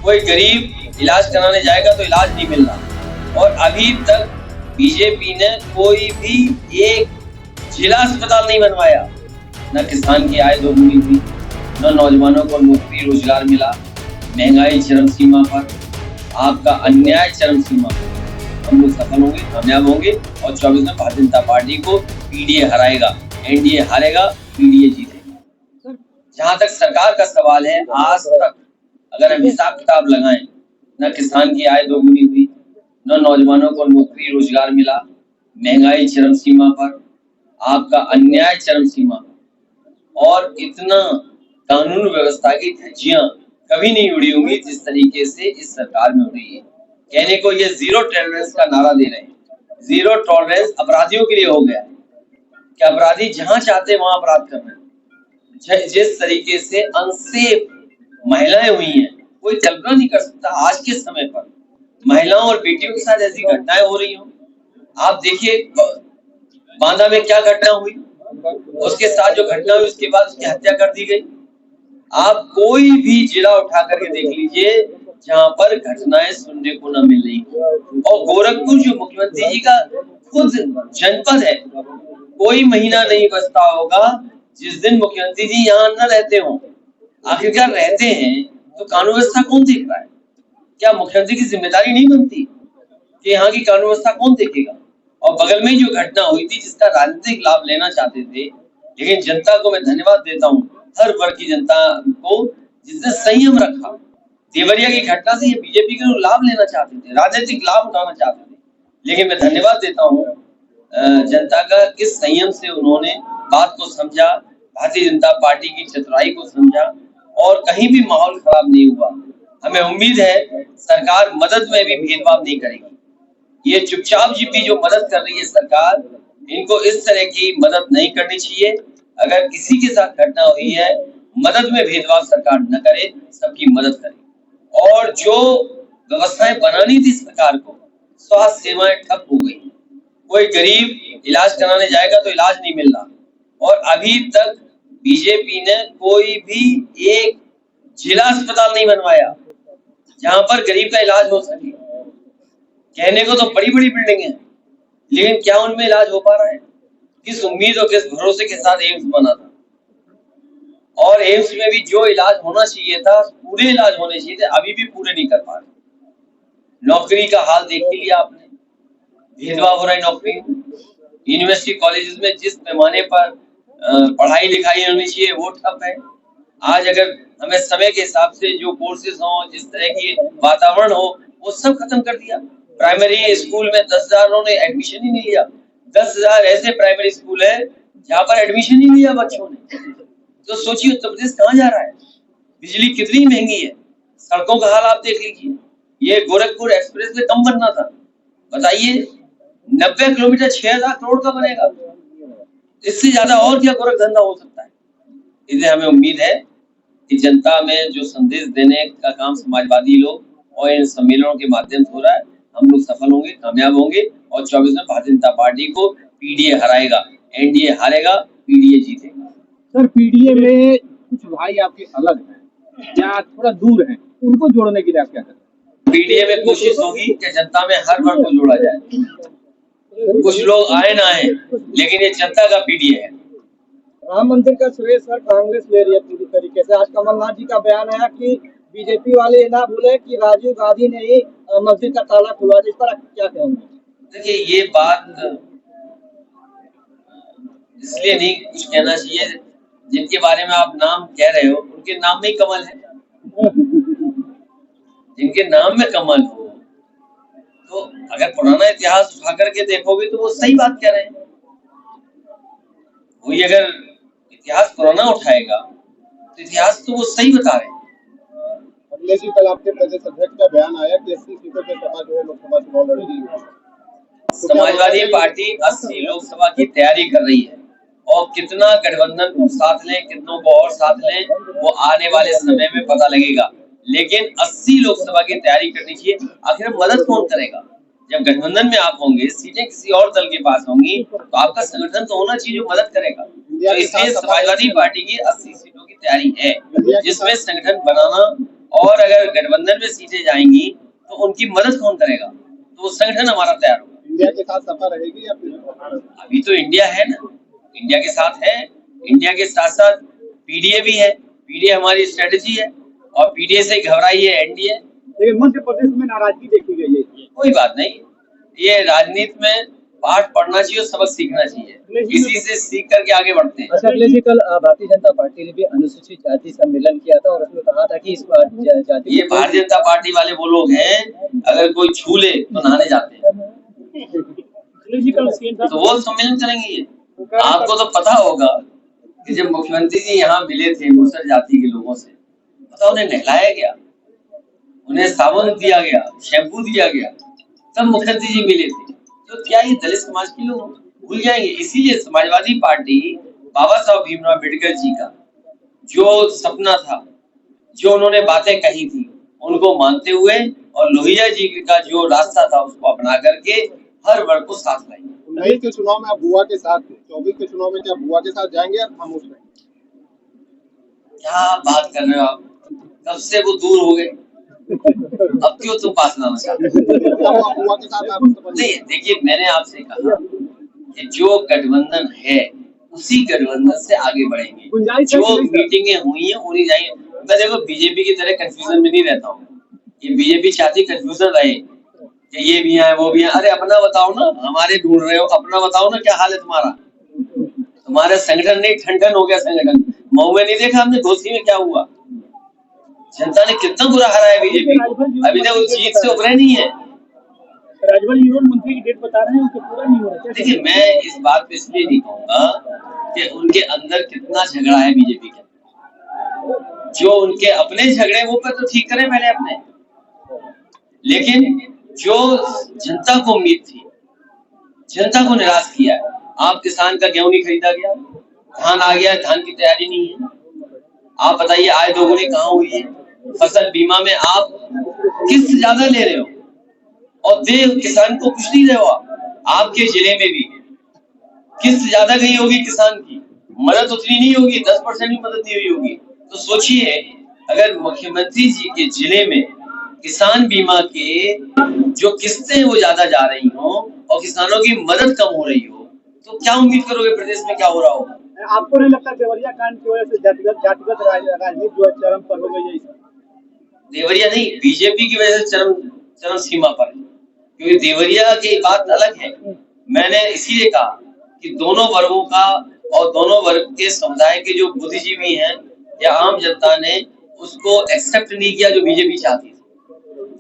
कोई गरीब इलाज कराने जाएगा तो इलाज नहीं मिल रहा। और अभी तक बीजेपी ने कोई भी एक जिला अस्पताल नहीं बनवाया। न किसान की आय दोगुनी हुई, न नौजवानों को नौकरी रोजगार मिला, महंगाई चरम सीमा पर, आपका अन्याय चरम सीमा पर। हम लोग सफल होंगे, कामयाब होंगे और 24 में भारतीय जनता पार्टी को पीडीए हराएगा, एनडीए हारेगा, पीडीए जीतेगा। जहां तक सरकार का सवाल है, आज तक अगर हम हिसाब किताब लगाएं, न किसान की आय दोगुनी हुई, न नौजवानों को नौकरी रोजगार मिला, महंगाई चरम सीमा पर, आपका अन्याय चरम सीमा पर, और इतना कानून व्यवस्था की धज्जियां कभी नहीं उड़ी होंगी जिस तरीके से इस सरकार में उड़ी है। कहने को ये जीरो टॉलरेंस का नारा दे रहे हैं। जीरो टॉलरेंस अपराधियों के लिए हो गया है कि अपराधी जहां चाहते वहां अपराध कर रहे हैं। जिस तरीके से अनसेफ महिलाएं हुई हैं, कोई कल्पना नहीं कर सकता आज के समय पर महिलाओं और बेटियों के साथ ऐसी घटनाएं हो रही हो। आप देखिए बांदा में क्या घटना हुई, उसके साथ जो घटना हुई उसके बाद उसकी हत्या कर दी गई। आप कोई भी जिला उठा करके देख लीजिए जहां पर घटनाएं सुनने को न मिल रही। और गोरखपुर जो मुख्यमंत्री जी का खुद जनपद है, कोई महीना नहीं बचता होगा जिस दिन मुख्यमंत्री जी यहाँ न रहते हो। आखिरकार रहते हैं तो कानून व्यवस्था कौन देख रहा है? क्या मुख्यमंत्री की जिम्मेदारी नहीं बनती कि यहाँ की कानून व्यवस्था कौन देखेगा? और बगल में जो घटना हुई थी जिसका राजनीतिक लाभ लेना चाहते थे, लेकिन जनता को मैं धन्यवाद देता हूँ, हर वर्ग की जनता को जिसने संयम रखा। देवरिया की घटना से ये बीजेपी के लोग लाभ लेना चाहते थे, राजनीतिक लाभ उठाना चाहते थे, लेकिन मैं धन्यवाद देता हूँ जनता का किस संयम से उन्होंने बात को समझा, भारतीय जनता पार्टी की चतुराई को समझा और कहीं भी माहौल खराब नहीं हुआ। हमें उम्मीद है सरकार मदद में भी भेदभाव नहीं करेगी। ये चुपचाप जीपी जो मदद कर रही है सरकार, इनको इस तरह की मदद नहीं करनी चाहिए। अगर किसी के साथ घटना हुई है, मदद में भेदभाव सरकार न करे, सबकी मदद करे। और जो व्यवस्थाएं बनानी थी सरकार को, स्वास्थ्य सेवाएं ठप हो गई। कोई गरीब इलाज कराने जाएगा तो इलाज नहीं मिल रहा। और अभी तक बीजेपी ने कोई भी एक जिला अस्पताल नहीं बनवाया जहां पर गरीब का इलाज हो सके। कहने को तो बड़ी बड़ी बिल्डिंग है, लेकिन क्या उनमें इलाज हो पा रहा है? किस उम्मीद और किस भरोसे के साथ एम्स बना था, और एम्स में भी जो इलाज होना चाहिए था, पूरे इलाज होने चाहिए थे, अभी भी पूरे नहीं कर पा रहे। नौकरी का हाल देख लिया आपने, भेदभाव हो रहा है नौकरी। यूनिवर्सिटी कॉलेजेस में जिस पैमाने पर पढ़ाई लिखाई होनी चाहिए वो ठप है। आज अगर हमें समय के हिसाब से जो कोर्सेज हो, जिस तरह की वातावरण हो, वो सब खत्म कर दिया। प्राइमरी स्कूल में 10,000 ने एडमिशन ही नहीं लिया। 10,000 ऐसे प्राइमरी स्कूल है जहाँ पर एडमिशन नहीं लिया बच्चों ने। तो सोचिए उत्तर प्रदेश कहाँ जा रहा है? बिजली कितनी महंगी है, सड़कों का हाल आप देख लीजिए। ये गोरखपुर एक्सप्रेस वे कम बनना था, बताइए 90 किलोमीटर 6,000 करोड़ का बनेगा। इससे ज्यादा और क्या गोरख धंधा हो सकता है? इसलिए हमें उम्मीद है कि जनता में जो संदेश देने का काम समाजवादी लोग और इन सम्मेलनों के माध्यम से हो रहा है, हम लोग सफल होंगे, कामयाब होंगे और 24 में भारतीय जनता पार्टी को पीडीए हराएगा, एनडीए हारेगा, पीडीए जीतेगा। सर, पीडीए में कुछ भाई आपके अलग हैं या थोड़ा दूर हैं, उनको जोड़ने के लिए आप क्या करें? पीडीए में कोशिश होगी कि जनता में हर वर्ग को जोड़ा जाए। कुछ लोग आए ना आए, लेकिन ये जनता का पीडीए है। राम मंदिर का श्रेय सर कांग्रेस ले रही है पूरी तरीके से। आज कमलनाथ जी का बयान आया कि बीजेपी वाले ना भूले कि राजीव गांधी ने ही मस्जिद का ताला खुलवा दिया। इस पर आप क्या कहेंगे? देखिए, ये बात इसलिए नहीं कुछ कहना चाहिए, जिनके बारे में आप नाम कह रहे हो उनके नाम में ही कमल है। जिनके नाम में कमल हो, तो अगर पुराना इतिहास उठा करके देखोगे तो वो सही बात कह रहे हैं। वही अगर इतिहास पुराना उठाएगा तो इतिहास तो वो सही बता रहे हैं। अखिलेश जी, कल आपके प्रदेश अध्यक्ष का बयान आया कि 80 सीटों पे सपा जो है लोकसभा चुनाव लड़ेगी। समाजवादी पार्टी 80 लोकसभा की तैयारी कर रही है, और कितना गठबंधन को साथ लें, कितनों को और साथ लें, वो आने वाले समय में पता लगेगा। लेकिन 80 लोकसभा की तैयारी करनी चाहिए। आखिर मदद कौन करेगा? जब गठबंधन में आप होंगे, सीटें किसी और दल के पास होंगी, तो आपका संगठन तो होना चाहिए जो मदद करेगा। तो इसलिए समाजवादी पार्टी की 80 सीटों की तैयारी है, जिसमें संगठन बनाना और अगर गठबंधन में सीटें जाएंगी तो उनकी मदद कौन करेगा? तो वो संगठन हमारा तैयार होगा। इंडिया के साथ सफा रहेगी या फिर? अभी तो इंडिया है ना, इंडिया के साथ है। इंडिया के साथ साथ पीडीए भी है। पीडीए हमारी स्ट्रेटेजी है और पीडीए से घबराई है एनडीए। लेकिन मध्य प्रदेश में नाराजगी देखी गई है। कोई बात नहीं, ये राजनीति में पाठ पढ़ना चाहिए और सबक सीखना चाहिए, इसी से सीख करके आगे बढ़ते हैं। अच्छा अखिलेश जी, कल भारतीय जनता पार्टी ने भी अनुसूचित जाति सम्मेलन किया था और उसमें कहा था कि इस बार जाति, ये भारतीय जनता पार्टी वाले वो लोग हैं, अगर कोई छू ले तो नहाने जाते हैं, तो वो सम्मेलन करेंगे। ये आपको तो पता होगा कि जब मुख्यमंत्री जी यहाँ मिले थे मुसर जाति के लोगों से, पता उन्हें नहलाया गया, उन्हें साबुन दिया गया, शैम्पू दिया गया, तब मुख्यमंत्री जी मिले थे। तो क्या ये दलित समाज के लोग भूल जाएंगे? इसीलिए समाजवादी पार्टी बाबा साहब भीमराव अम्बेडकर जी का जो सपना था, जो उन्होंने बातें कही थी, उनको मानते हुए और लोहिया जी का जो रास्ता था उसको अपना करके हर वर्ग को साथ लाई। 19 के चुनाव में आप बुआ के साथ थे, 24 के चुनाव में क्या बुआ के साथ जाएंगे या खामोश रहेंगे? क्या बात कर रहे हो आप? कब से वो दूर हो गए, अब क्यों तुम पास लाना चाहते हो? नहीं, देखिए मैंने आपसे कहा कि जो गठबंधन है उसी गठबंधन से आगे बढ़ेंगे। जो मीटिंगें हुई हैं उन्हीं जाएंगे। मैं देखो बीजेपी की तरह कंफ्यूजन में नहीं रहता हूँ। ये बीजेपी चाहती कंफ्यूजन रहे कि ये भी है वो भी है। अरे अपना बताओ ना, हमारे ढूंढ रहे हो, अपना बताओ ना क्या हाल है तुम्हारा। तुम्हारा संगठन नहीं ठंडन हो गया संगठन। मऊ में नहीं देखा हमने, घोसी में क्या हुआ? जनता ने कितना बुरा हरा है बीजेपी, अभी तक वो जीत से उभरे नहीं है। राजभर यूनियन मंत्री की डेट बता रहे हैं, उनके पूरा नहीं हो रहा है। देखिए मैं इस बात पे इसलिए नहीं कहूंगा कि उनके अंदर कितना झगड़ा है बीजेपी के। जो उनके अपने झगड़े वो पर तो ठीक करें पहले अपने, लेकिन जो जनता को उम्मीद थी, जनता को निराश किया है। आप किसान का गेहूं नहीं खरीदा गया, धान आ गया, धान की तैयारी नहीं है। आप बताइए आय दोगुनी कहाँ हुई है? फसल बीमा में आप किस्त ज्यादा ले रहे हो और दे किसान को कुछ नहीं रहे हो। आपके जिले में भी किस्त ज्यादा गई होगी किसान की, मदद उतनी नहीं होगी, 10% भी मदद नहीं हुई होगी। तो सोचिए अगर मुख्यमंत्री जी के जिले में किसान बीमा के जो किस्तें वो ज्यादा जा रही हो और किसानों की मदद कम हो रही हो, तो क्या उम्मीद करोगे प्रदेश में क्या हो रहा होगा? आपको नहीं लगता देवरिया कांड की वजह से जातिगत राजनीति जो है चरम पर हो गई है? देवरिया नहीं, बीजेपी की वजह से चरम सीमा पर है, क्योंकि देवरिया की बात अलग है। मैंने इसीलिए कहा कि दोनों वर्गों का और दोनों वर्ग के समुदाय के जो बुद्धिजीवी हैं या आम जनता ने उसको एक्सेप्ट नहीं किया जो बीजेपी चाहती थी।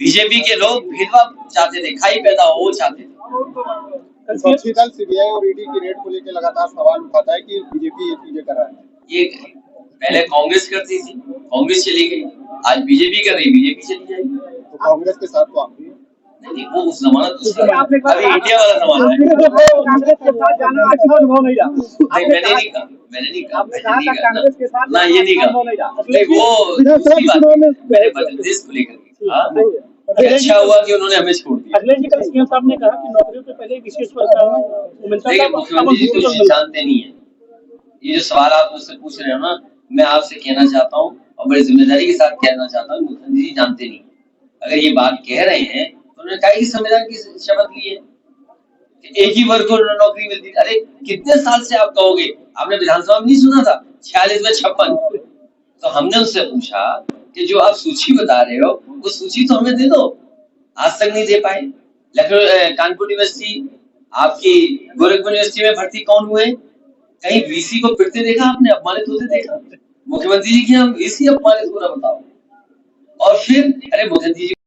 बीजेपी के लोग भेदभाव चाहते थे, खाई पैदा हो वो चाहते थे। विपक्षी दल सीबीआई और ईडी की रेड को लेकर लगातार सवाल उठाता है कि बीजेपी ये चीजें कर रहा है। ये पहले कांग्रेस करती थी, कांग्रेस चली गई, आज बीजेपी कर रही, बीजेपी चली जाएगी। तो कांग्रेस के साथ तो आप नहीं, वो उस जमाना दूसरा, अभी इंडिया वाला जमाना है। मैंने नहीं कहा ना, ये नहीं कहा, वो दूसरी बात है। मैंने मध्य प्रदेश को लेकर अच्छा हुआ कि उन्होंने हमें छोड़ दिया। अखिलेश जी कल सीएम साहब ने कहा कि नौकरियों से पहले विशेष मुख्यमंत्री जी तो जानते नहीं है। ये जो सवाल आप मुझसे पूछ रहे हो ना, मैं आपसे कहना चाहता हूँ और बड़ी जिम्मेदारी के साथ कहना चाहता हूँ, मुख्यमंत्री जी जानते नहीं। अगर ये बात कह रहे हैं तो उन्होंने कहा कि संविधान की शपथ ली है कि एक ही वर्ग को नौकरी मिलती। अरे कितने साल से आप कहोगे? आपने विधानसभा में नहीं सुना था 46 में 56? तो हमने उससे पूछा कि जो आप सूची बता रहे हो वो सूची तो हमें दे दो, आज तक नहीं दे पाए। लखनऊ कानपुर यूनिवर्सिटी, आपकी गोरखपुर यूनिवर्सिटी में भर्ती कौन हुए? कहीं वीसी को पिटते देखा आपने, अपमानित होते देखा? मुख्यमंत्री जी की हम वीसी अपमानित हो रहा बताओ। और फिर अरे मुख्यमंत्री जी